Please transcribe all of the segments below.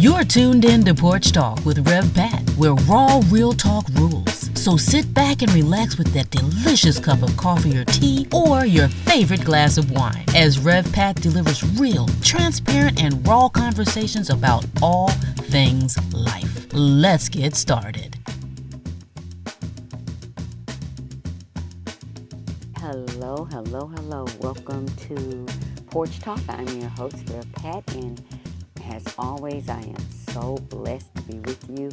You're tuned in to Porch Talk with Rev Pat, where raw, real talk rules. So sit back and relax with that delicious cup of coffee or tea or your favorite glass of wine as Rev Pat delivers real, transparent, and raw conversations about all things life. Let's get started. Hello. Welcome to Porch Talk. I'm your host, Rev Pat, and as always, I am so blessed to be with you.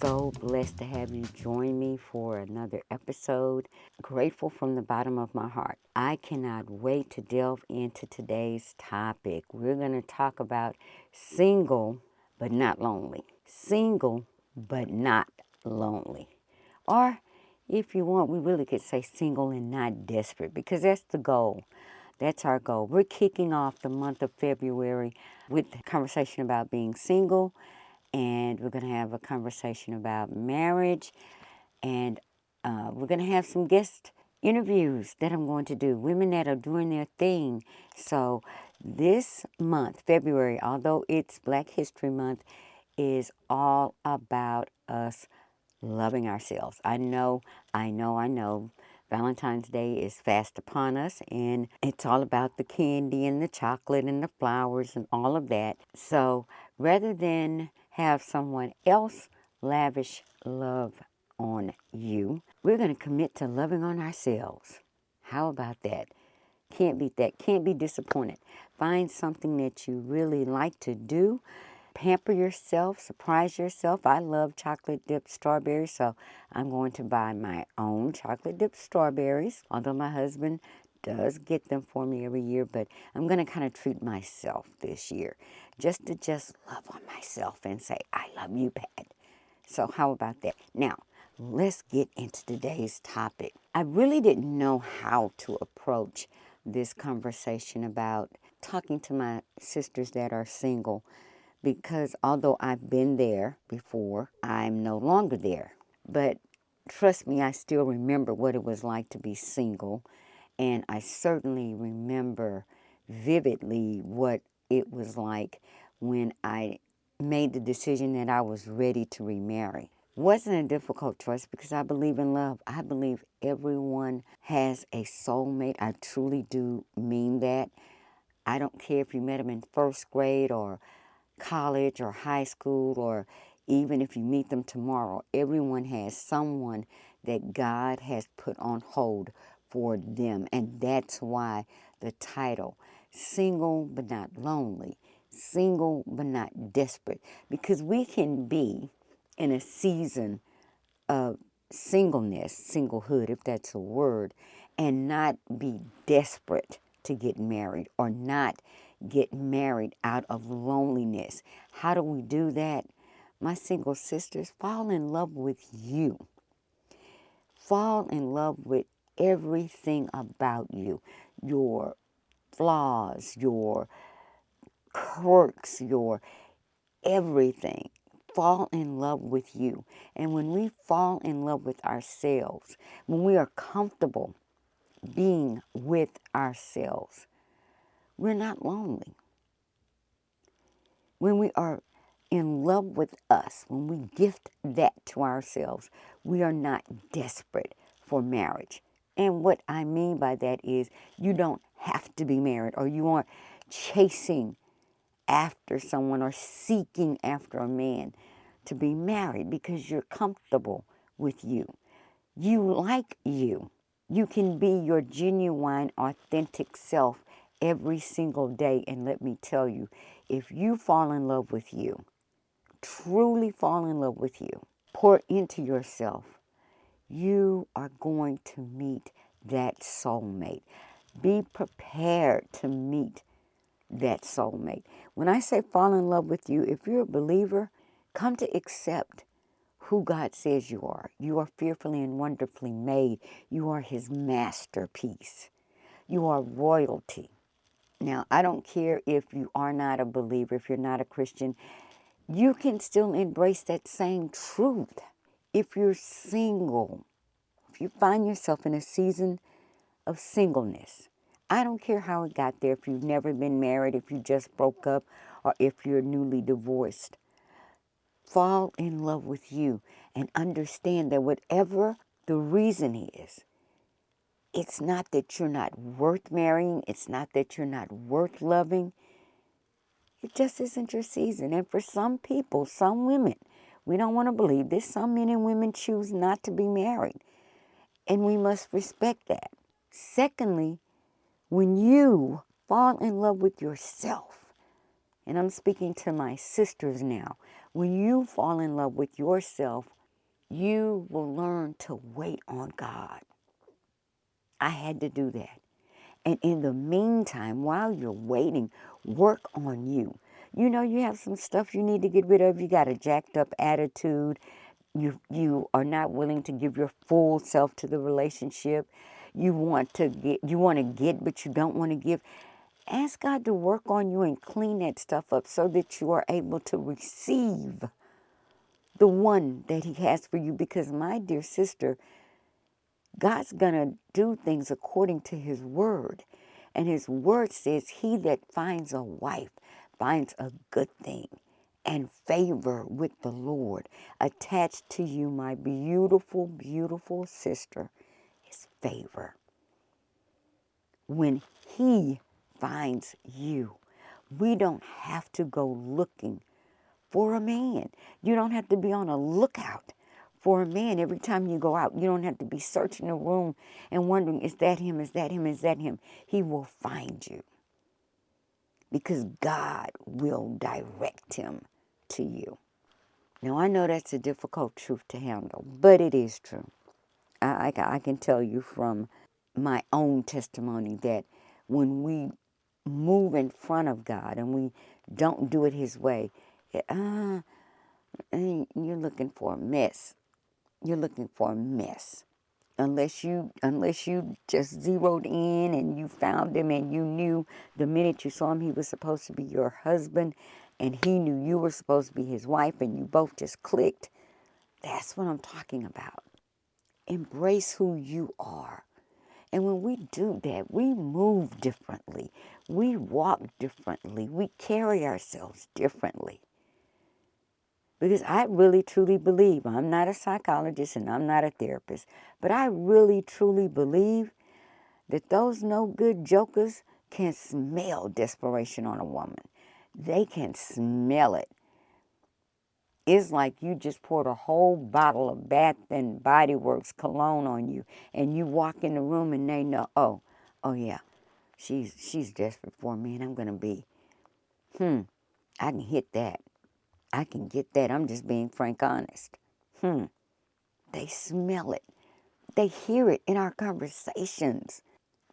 So blessed to have you join me for another episode. Grateful from the bottom of my heart. I cannot wait to delve into today's topic. We're going to talk about single but not lonely. Single but not lonely. Or if you want, we really could say single and not desperate, because that's the goal. That's our goal. We're kicking off the month of February with a conversation about being single, and we're going to have a conversation about marriage, and we're going to have some guest interviews that I'm going to do, women that are doing their thing. So this month, February, although it's Black History Month, is all about us loving ourselves. I know. Valentine's Day is fast upon us, and it's all about the candy and the chocolate and the flowers and all of that. So rather than have someone else lavish love on you, we're going to commit to loving on ourselves. How about that? Can't beat that. Can't be disappointed. Find something that you really like to do. Pamper yourself, surprise yourself. I love chocolate dipped strawberries, so I'm going to buy my own chocolate dipped strawberries, although my husband does get them for me every year, but I'm going to kind of treat myself this year, just to love on myself and say, I love you, Pat. So how about that? Now, let's get into today's topic. I really didn't know how to approach this conversation about talking to my sisters that are single, because although I've been there before, I'm no longer there. But trust me, I still remember what it was like to be single, and I certainly remember vividly what it was like when I made the decision that I was ready to remarry. Wasn't a difficult choice because I believe in love. I believe everyone has a soulmate. I truly do mean that. I don't care if you met them in first grade or college or high school, or even if you meet them tomorrow. Everyone has someone that God has put on hold for them, and that's why the title, Single but Not Lonely, Single but Not Desperate, because we can be in a season of singleness, singlehood, if that's a word, and not be desperate to get married, or not get married out of loneliness. How do we do that? My single sisters, fall in love with you. Fall in love with everything about you. Your flaws, your quirks, your everything. Fall in love with you. And when we fall in love with ourselves, when we are comfortable being with ourselves, we're not lonely. When we are in love with us, when we gift that to ourselves, we are not desperate for marriage. And what I mean by that is you don't have to be married, or you aren't chasing after someone or seeking after a man to be married, because you're comfortable with you. You like you. You can be your genuine, authentic self every single day. And let me tell you, if you fall in love with you, truly fall in love with you, pour into yourself, you are going to meet that soulmate. Be prepared to meet that soulmate. When I say fall in love with you, if you're a believer, come to accept who God says you are. You are fearfully and wonderfully made. You are His masterpiece. You are royalty. Now, I don't care if you are not a believer, if you're not a Christian, you can still embrace that same truth. If you're single, if you find yourself in a season of singleness, I don't care how it got there, if you've never been married, if you just broke up, or if you're newly divorced. fall in love with you and understand that whatever the reason is, it's not that you're not worth marrying. It's not that you're not worth loving. It just isn't your season. And for some people, some women, we don't want to believe this, some men and women choose not to be married. And we must respect that. Secondly, when you fall in love with yourself, and I'm speaking to my sisters now, when you fall in love with yourself, you will learn to wait on God. I had to do that. And in the meantime, while you're waiting, work on you. You know, you have some stuff you need to get rid of. You got a jacked up attitude. You are not willing to give your full self to the relationship. You want to get, but you don't want to give. Ask God to work on you and clean that stuff up so that you are able to receive the one that He has for you. Because, my dear sister, God's going to do things according to His word. And His word says, he that finds a wife finds a good thing and favor with the Lord. Attached to you, my beautiful, beautiful sister, is favor. When He finds you, we don't have to go looking for a man. You don't have to be on a lookout for a man every time you go out. You don't have to be searching the room and wondering, is that him, is that him, is that him? He will find you because God will direct him to you. Now, I know that's a difficult truth to handle, but it is true. I can tell you from my own testimony that when we move in front of God and we don't do it His way, you're looking for a mess. You're looking for a mess. Unless you just zeroed in and you found him and you knew the minute you saw him he was supposed to be your husband and he knew you were supposed to be his wife and you both just clicked. That's what I'm talking about. Embrace who you are. And when we do that, we move differently. We walk differently. We carry ourselves differently. Because I really, truly believe, I'm not a psychologist and I'm not a therapist, but I really, truly believe that those no good jokers can smell desperation on a woman. They can smell it. It's like you just poured a whole bottle of Bath and Body Works cologne on you, and you walk in the room and they know, oh yeah, she's desperate for me, and I'm gonna be, I can hit that. I can get that. I'm just being frank honest. They smell it. They hear it in our conversations.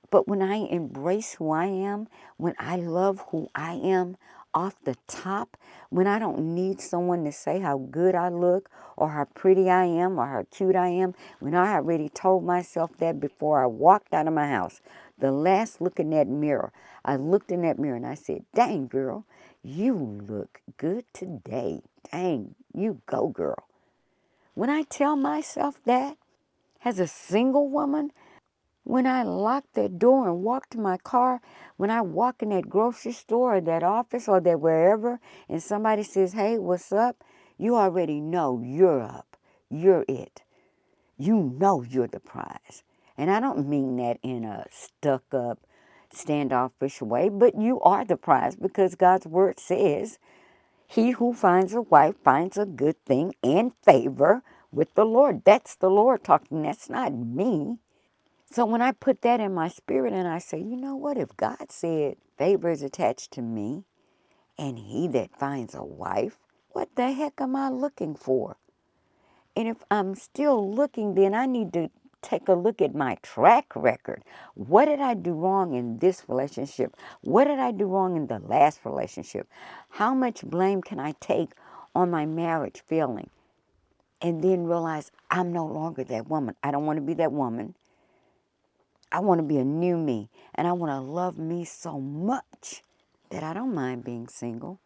But when I embrace who I am, when I love who I am off the top, when I don't need someone to say how good I look or how pretty I am or how cute I am, when I already told myself that before I walked out of my house, the last look in that mirror, I looked in that mirror and I said, dang, girl, you look good today. Dang, you go, girl. When I tell myself that, as a single woman, when I lock that door and walk to my car, when I walk in that grocery store or that office or that wherever, and somebody says, hey, what's up? You already know you're up. You're it. You know you're the prize. And I don't mean that in a stuck-up, standoffish way, but you are the prize because God's word says, he who finds a wife finds a good thing and favor with the Lord. That's the Lord talking. That's not me. So when I put that in my spirit and I say, you know what, if God said favor is attached to me and he that finds a wife, what the heck am I looking for? And if I'm still looking, then I need to take a look at my track record. What did I do wrong in this relationship? What did I do wrong in the last relationship? How much blame can I take on my marriage failing? And then realize I'm no longer that woman. I don't want to be that woman. I want to be a new me, and I want to love me so much that I don't mind being single.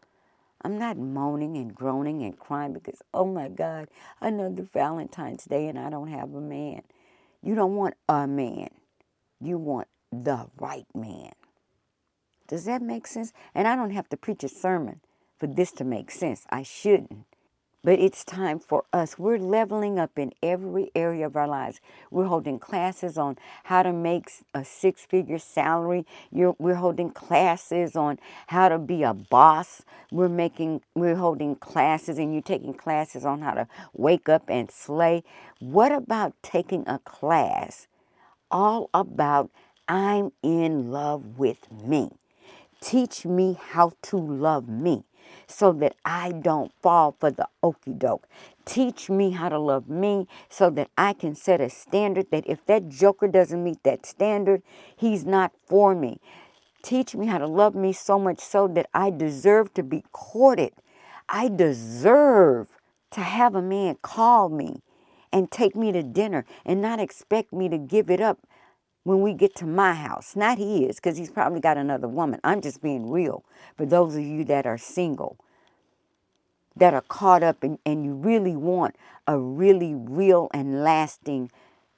I'm not moaning and groaning and crying because, oh my God, another Valentine's Day and I don't have a man. You don't want a man. You want the right man. Does that make sense? And I don't have to preach a sermon for this to make sense. I shouldn't. But it's time for us. We're leveling up in every area of our lives. We're holding classes on how to make a six-figure salary. We're holding classes on how to be a boss. We're holding classes, and you're taking classes on how to wake up and slay. What about taking a class all about I'm in love with me? Teach me how to love me so that I don't fall for the okie doke. Teach me how to love me so that I can set a standard that if that joker doesn't meet that standard, he's not for me. Teach me how to love me so much so that I deserve to be courted. I deserve to have a man call me and take me to dinner and not expect me to give it up when we get to my house. Not his, because he's probably got another woman. I'm just being real. For those of you that are single, that are caught up and you really want a really real and lasting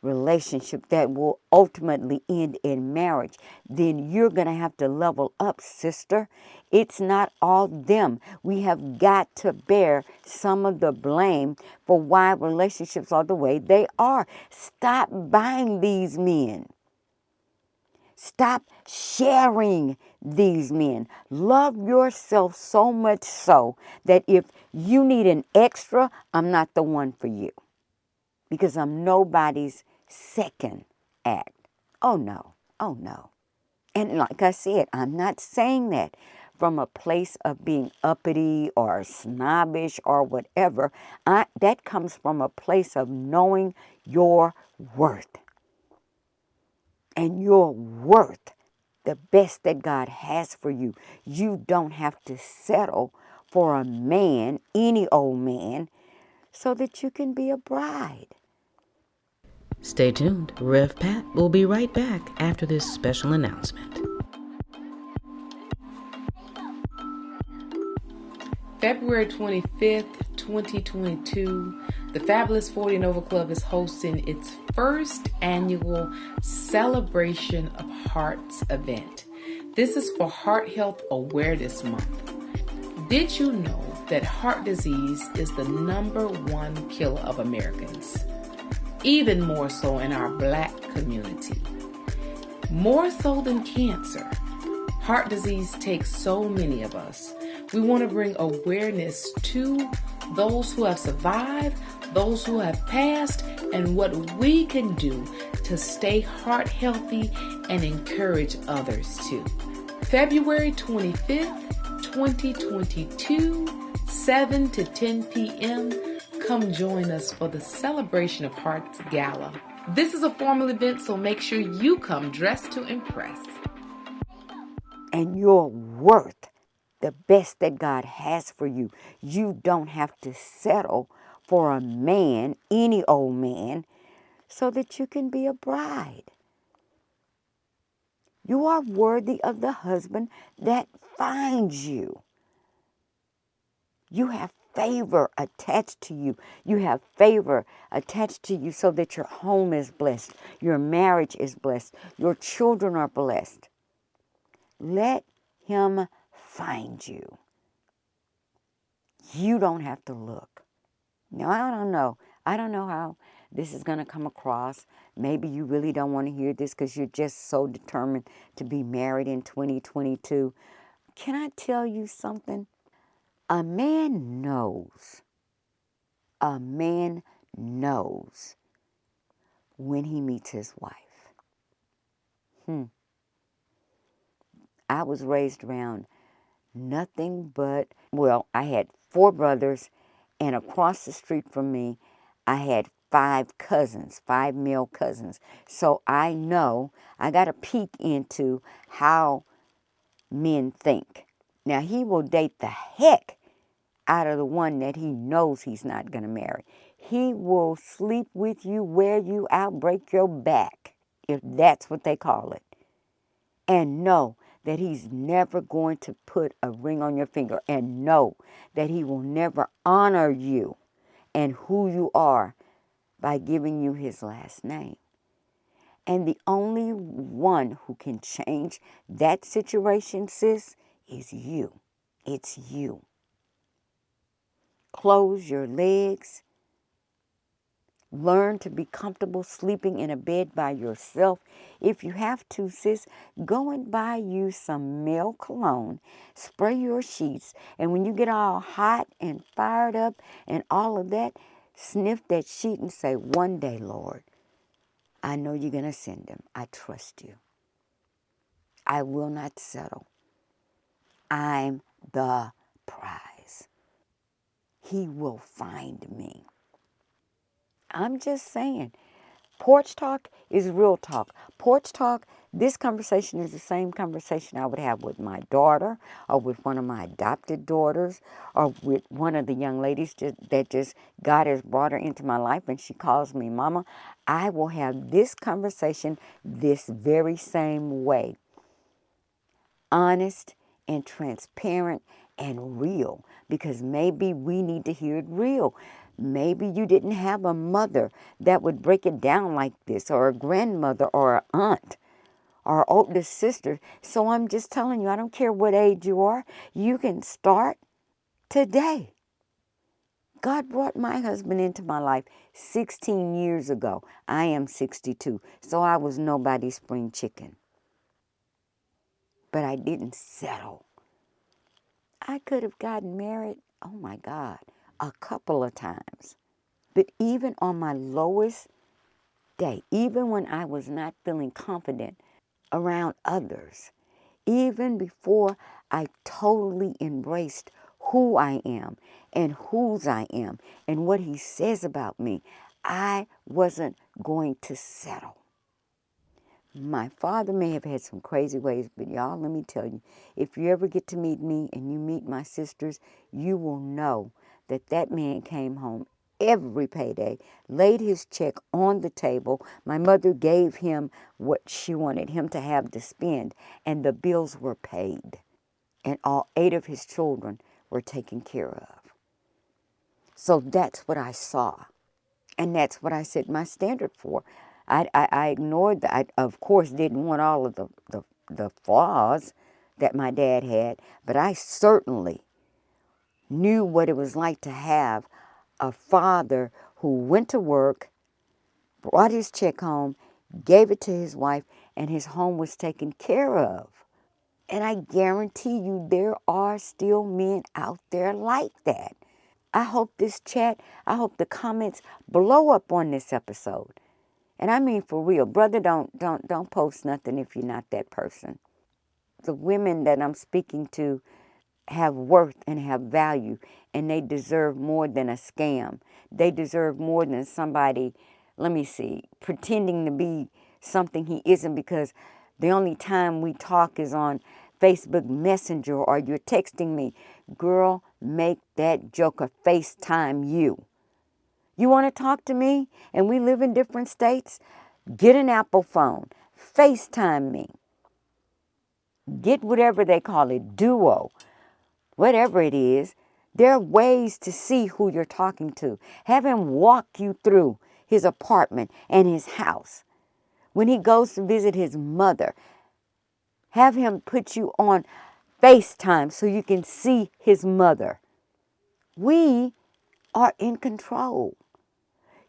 relationship that will ultimately end in marriage, then you're going to have to level up, sister. It's not all them. We have got to bear some of the blame for why relationships are the way they are. Stop buying these men. Stop sharing these men. Love yourself so much so that if you need an extra, I'm not the one for you. Because I'm nobody's second act. Oh no. Oh no. And like I said, I'm not saying that from a place of being uppity or snobbish or whatever. That comes from a place of knowing your worth. And your worth, the best that God has for you. You don't have to settle for a man, any old man, so that you can be a bride. Stay tuned. Rev Pat will be right back after this special announcement. February 25th, 2022, the Fabulous 40 and Over Club is hosting its first annual Celebration of Hearts event. This is for Heart Health Awareness Month. Did you know that heart disease is the #1 killer of Americans? Even more so in our Black community. More so than cancer, heart disease takes so many of us. We want to bring awareness to those who have survived, those who have passed, and what we can do to stay heart healthy and encourage others too. February 25th, 2022, 7 to 10 p.m. Come join us for the Celebration of Hearts Gala. This is a formal event, so make sure you come dressed to impress. And your worth, the best that God has for you. You don't have to settle for a man, any old man, so that you can be a bride. You are worthy of the husband that finds you. You have favor attached to you. You have favor attached to you so that your home is blessed. Your marriage is blessed. Your children are blessed. Let him find you. You don't have to look. Now, I don't know. I don't know how this is going to come across. Maybe you really don't want to hear this because you're just so determined to be married in 2022. Can I tell you something? A man knows. A man knows when he meets his wife. I was raised around nothing but, well, I had 4 brothers, and across the street from me, I had 5 cousins, 5 male cousins. So I know, I got a peek into how men think. Now, he will date the heck out of the one that he knows he's not going to marry. He will sleep with you, wear you out, break your back, if that's what they call it. And know that he's never going to put a ring on your finger, and know that he will never honor you and who you are by giving you his last name. And the only one who can change that situation, sis, is you. It's you. close your legs. Learn to be comfortable sleeping in a bed by yourself. If you have to, sis, go and buy you some male cologne. Spray your sheets. And when you get all hot and fired up and all of that, sniff that sheet and say, one day, Lord, I know you're going to send him. I trust you. I will not settle. I'm the prize. He will find me. I'm just saying. Porch talk is real talk. Porch talk, this conversation is the same conversation I would have with my daughter or with one of my adopted daughters or with one of the young ladies that just God has brought her into my life and she calls me mama. I will have this conversation this very same way. Honest and transparent and real, because maybe we need to hear it real. Maybe you didn't have a mother that would break it down like this, or a grandmother, or an aunt, or an older sister. So I'm just telling you, I don't care what age you are, you can start today. God brought my husband into my life 16 years ago. I am 62, so I was nobody's spring chicken. But I didn't settle. I could have gotten married, oh my God, a couple of times. But even on my lowest day, even when I was not feeling confident around others, even before I totally embraced who I am and whose I am and what he says about me, I wasn't going to settle. My father may have had some crazy ways, but y'all, let me tell you, if you ever get to meet me and you meet my sisters, you will know that that man came home every payday, laid his check on the table. My mother gave him what she wanted him to have to spend, and the bills were paid. And all 8 of his children were taken care of. So that's what I saw. And that's what I set my standard for. I ignored that. I, of course, didn't want all of the flaws that my dad had, but I certainly knew what it was like to have a father who went to work, brought his check home, gave it to his wife, and his home was taken care of. And I guarantee you there are still men out there like that. I hope this chat, I hope the comments blow up on this episode. And I mean for real, brother, don't post nothing if you're not that person. The women that I'm speaking to have worth and have value, and they deserve more than a scam. They deserve more than somebody, pretending to be something he isn't, because the only time we talk is on Facebook Messenger or you're texting me. Girl, make that joker FaceTime you. You want to talk to me and we live in different states? Get an Apple phone. FaceTime me. Get whatever they call it, Duo, whatever it is. There are ways to see who you're talking to. Have him walk you through his apartment and his house. When he goes to visit his mother, have him put you on FaceTime so you can see his mother. We are in control.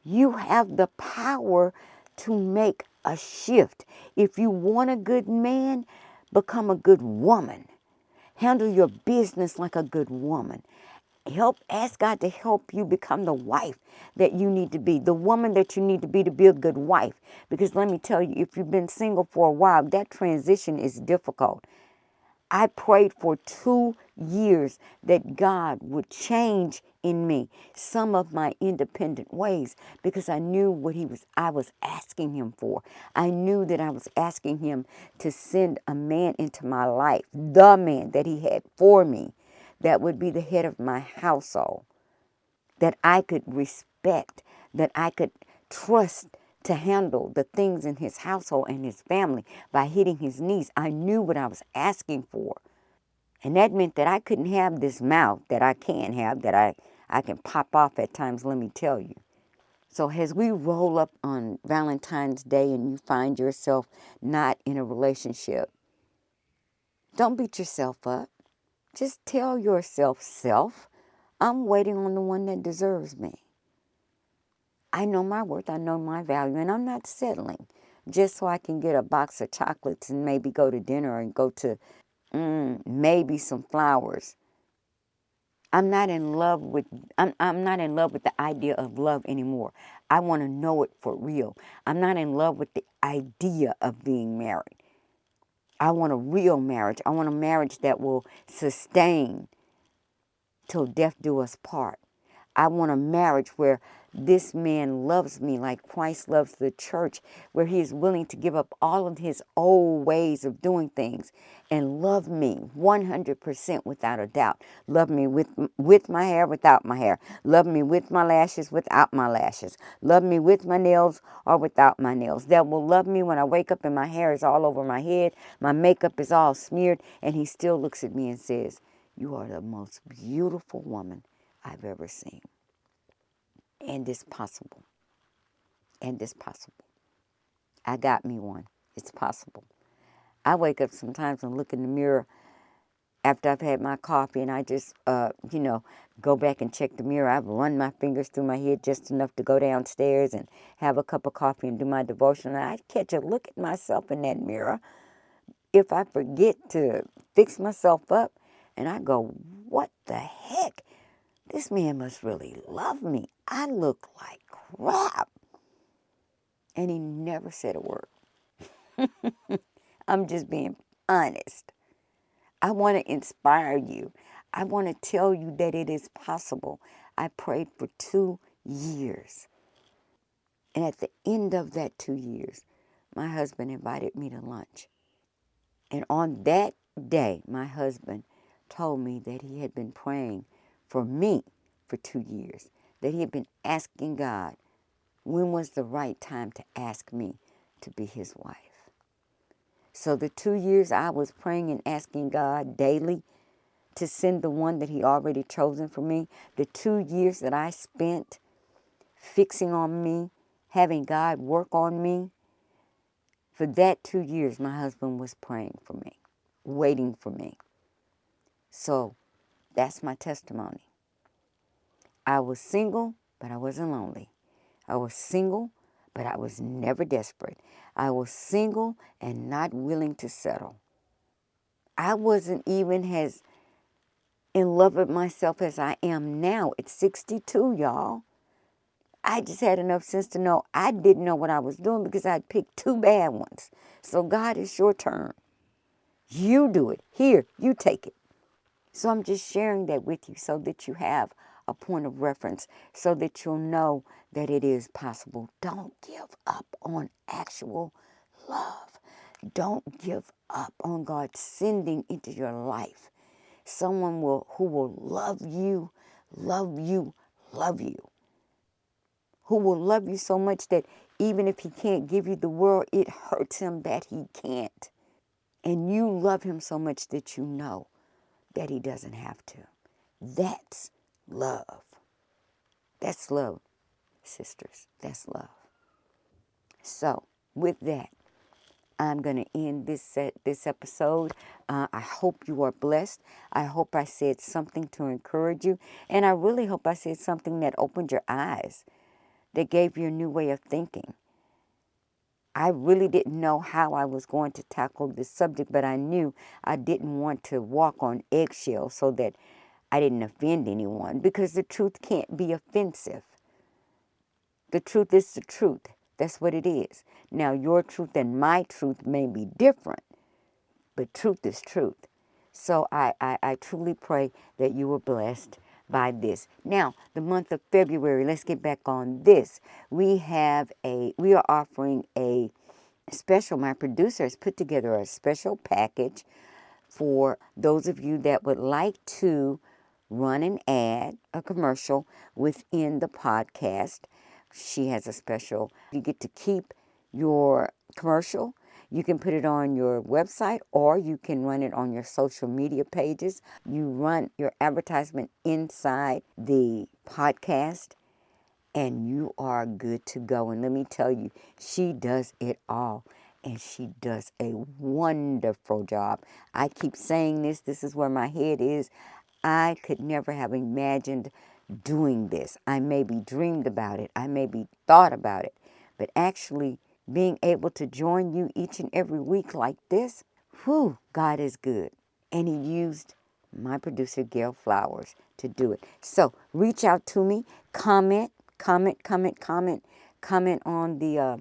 You have the power to make a shift. If you want a good man, become a good woman. Handle your business like a good woman. Ask God to help you become the wife that you need to be, the woman that you need to be a good wife. Because let me tell you, if you've been single for a while, that transition is difficult. I prayed for 2 years that God would change in me some of my independent ways, because I knew what I was asking him for. I knew that I was asking him to send a man into my life, the man that he had for me, that would be the head of my household, that I could respect, that I could trust to handle the things in his household and his family by hitting his knees. I knew what I was asking for. And that meant that I couldn't have this mouth that I can have, that I can pop off at times, let me tell you. So as we roll up on Valentine's Day and you find yourself not in a relationship, don't beat yourself up. Just tell yourself, self, I'm waiting on the one that deserves me. I know my worth, I know my value, and I'm not settling just so I can get a box of chocolates and maybe go to dinner and go to maybe some flowers. I'm not in love with the idea of love anymore. I want to know it for real. I'm not in love with the idea of being married. I want a real marriage. I want a marriage that will sustain till death do us part. I want a marriage where this man loves me like Christ loves the church, where he is willing to give up all of his old ways of doing things and love me 100% without a doubt. Love me with my hair, without my hair. Love me with my lashes, without my lashes. Love me with my nails or without my nails. That will love me when I wake up and my hair is all over my head, my makeup is all smeared, and he still looks at me and says, "You are the most beautiful woman I've ever seen." And it's possible. And it's possible. I got me one. It's possible. I wake up sometimes and look in the mirror after I've had my coffee, and I just, go back and check the mirror. I've run my fingers through my head just enough to go downstairs and have a cup of coffee and do my devotion. And I catch a look at myself in that mirror. If I forget to fix myself up, and I go, what the heck? This man must really love me. I look like crap. And he never said a word. I'm just being honest. I want to inspire you. I want to tell you that it is possible. I prayed for 2 years. And at the end of that 2 years, my husband invited me to lunch. And on that day, my husband told me that he had been praying for me for 2 years, that he had been asking God when was the right time to ask me to be his wife. So the 2 years I was praying and asking God daily to send the one that he already chosen for me, the 2 years that I spent fixing on me, having God work on me, for that 2 years my husband was praying for me, waiting for me. So that's my testimony. I was single, but I wasn't lonely. I was single, but I was never desperate. I was single and not willing to settle. I wasn't even as in love with myself as I am now at 62, y'all. I just had enough sense to know I didn't know what I was doing because I'd picked 2 bad ones. So God, it's your turn. You do it. Here, you take it. So I'm just sharing that with you so that you have a point of reference, so that you'll know that it is possible. Don't give up on actual love. Don't give up on God sending into your life someone who will love you, love you, love you. Who will love you so much that even if he can't give you the world, it hurts him that he can't. And you love him so much that you know that he doesn't have to. That's love. That's love, sisters. That's love. So, with that, I'm going to end this episode. I hope you are blessed. I hope I said something to encourage you. And I really hope I said something that opened your eyes, that gave you a new way of thinking. I really didn't know how I was going to tackle this subject, but I knew I didn't want to walk on eggshells so that I didn't offend anyone, because the truth can't be offensive. The truth is the truth. That's what it is. Now, your truth and my truth may be different, but truth is truth. So I truly pray that you were blessed by this. Now, the month of February, let's get back on this. We are offering a special, my producer has put together a special package for those of you that would like to run an ad, a commercial within the podcast. She has a special, you get to keep your commercial. You can put it on your website, or you can run it on your social media pages. You run your advertisement inside the podcast, and you are good to go. And let me tell you, she does it all, and she does a wonderful job. I keep saying this is where my head is. I could never have imagined doing this. I maybe dreamed about it. I maybe thought about it. But actually being able to join you each and every week like this, whew, God is good. And he used my producer, Gail Flowers, to do it. So reach out to me, comment on the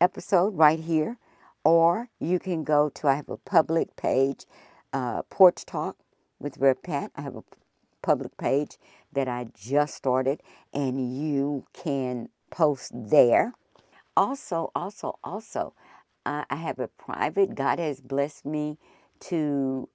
episode right here. Or you can go to, I have a public page, Porch Talk with Rev Pat. I have a public page that I just started, and you can post there. Also, I have a private, God has blessed me to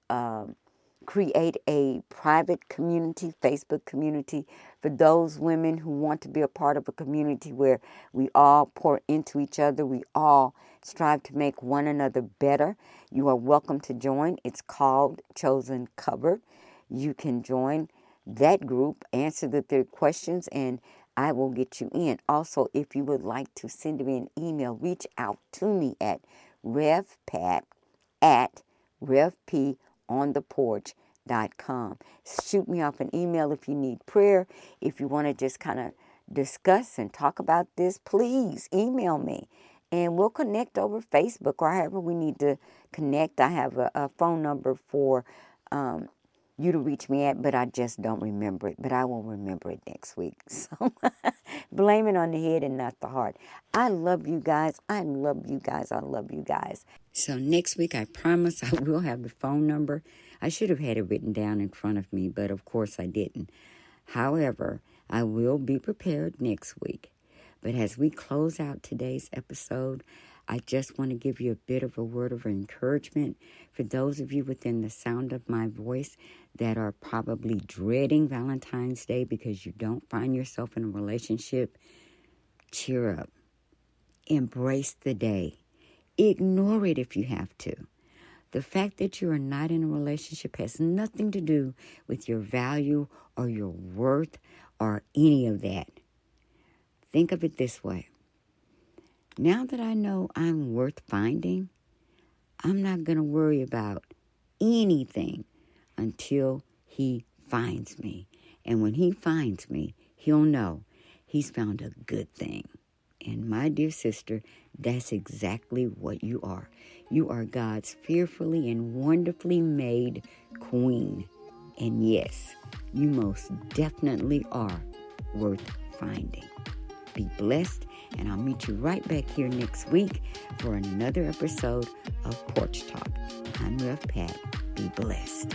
create a private community, Facebook community, for those women who want to be a part of a community where we all pour into each other. We all strive to make one another better. You are welcome to join. It's called Chosen Covered. You can join that group, answer the 3 questions, and I will get you in. Also, if you would like to send me an email, reach out to me at revpat@revpontheporch.com. Shoot me off an email if you need prayer. If you want to just kind of discuss and talk about this, please email me. And we'll connect over Facebook or however we need to connect. I have a phone number for you to reach me at, but I just don't remember it. But I will remember it next week. So blame it on the head and not the heart. I love you guys. I love you guys. I love you guys. So next week, I promise I will have the phone number. I should have had it written down in front of me, but of course I didn't. However, I will be prepared next week. But as we close out today's episode, I just want to give you a bit of a word of encouragement for those of you within the sound of my voice that are probably dreading Valentine's Day because you don't find yourself in a relationship. Cheer up. Embrace the day. Ignore it if you have to. The fact that you are not in a relationship has nothing to do with your value or your worth or any of that. Think of it this way. Now that I know I'm worth finding, I'm not going to worry about anything until he finds me. And when he finds me, he'll know he's found a good thing. And my dear sister, that's exactly what you are. You are God's fearfully and wonderfully made queen. And yes, you most definitely are worth finding. Be blessed, and I'll meet you right back here next week for another episode of Porch Talk. I'm Rev Pat. Be blessed.